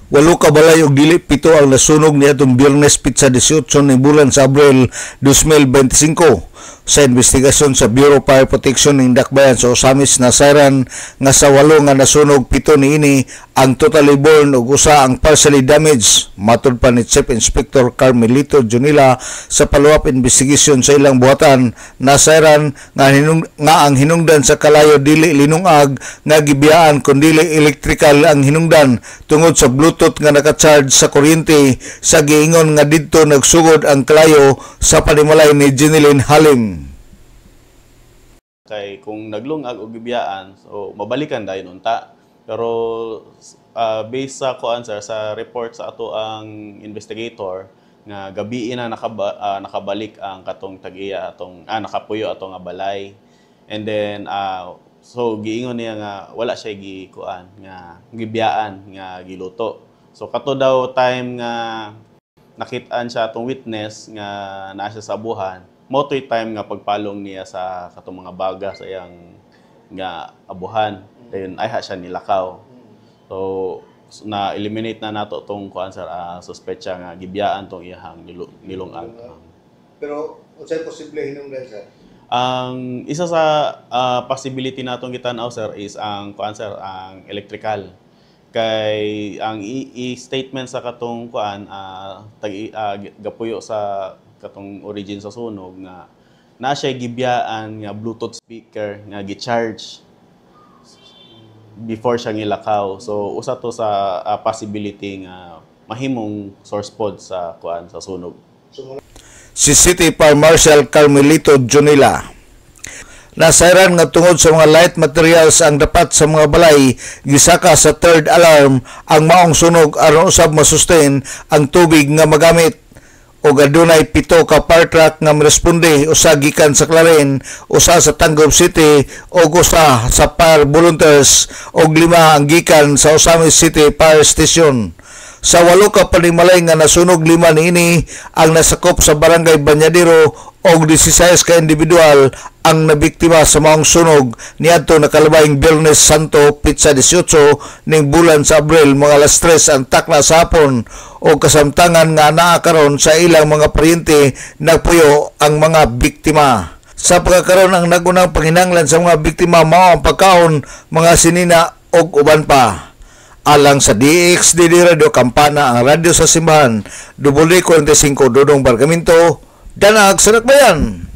Walo ka balay og dili pito ang nasunog niadtong Biyernes pitsa 18 ning bulan sa Abril 2025. Sa investigasyon sa Bureau of Fire Protection ning Dakbayan sa Osamis nasayran nga sa 8 nga nasunog, 7 niini ang totally burned ug usa ang partially damaged. Matud pa ni Chief Inspector Carmelito Junila sa follow-up investigation sa ilang buhatan, nasayran nga ang hinungdan sa kalayo dili linungag nga gibiyaan kundili electrical ang hinungdan tungod sa Bluetooth nga naka-charge sa kuryente. Sa giingon nga didto nagsugod ang kalayo sa panimalay ni Jeneline Halim. Kay kung naglungag o gibiyaan, so mabalikan dayon unta. Pero based sa sir, sa report sa ato ang investigator nga gabi na nakabalik ang katong tag-iya atong nakapuyo atong nga balay. And then so giingon niya nga wala siya nga gibiyaan nga giluto. So kato daw time nga nakitaan siya atong witness nga naa siya sa abuhan, mo to'y time nga pagpalong niya sa katong mga baga sa iyang nga abuhan. Dayon ay siya nilakaw. So na-eliminate na nato tong sir, suspetsa nga gibiyaan tong iyang nilungag. Pero unsay posible hinungdan sir? Ang isa sa possibility natong gitan-aw sir is ang sir, ang electrical. Kay ang i-statement sa katong gapuyo sa katong origin sa sunog nga na siya gibiyaan nga Bluetooth speaker nga gi-charge before siya gilakaw. So usa to sa possibility nga mahimong source pod sa sa sunog. Si City Fire Marshal Carmelito Junila. Nasayran nga tungod sa mga light materials ang dapat sa mga balay, gisaka sa third alarm ang maong sunog aron usab masustain ang tubig nga magamit. Og adunay 7 ka fire truck nga responde, usa gikan sa Clarin, usa sa Tangub City ug usa sa fire volunteers og 5 ang gikan sa Osamis City Fire Station. Sa 8 ka panimalay nga nasunog, 5 niini ang nasakop sa barangay Banyadero og 16 ka individual ang nabiktima sa maong sunog niadto nakalabayng Biyernes Santo pitsa 18 ning bulan sa Abril mga alas 3 ang takna sa hapon. O kasamtangan nga naa karon sa ilang mga paryente nagpuyo ang mga biktima. Sa pagkakaroon ang nagunang panginahanglan sa mga biktima mao ang pagkaon, mga sinina og uban pa. Alang sa DXDD Radio Kampana, ang radyo sa simbahan, WD45 Dodong Bargamento, Danag sa Dakbayan.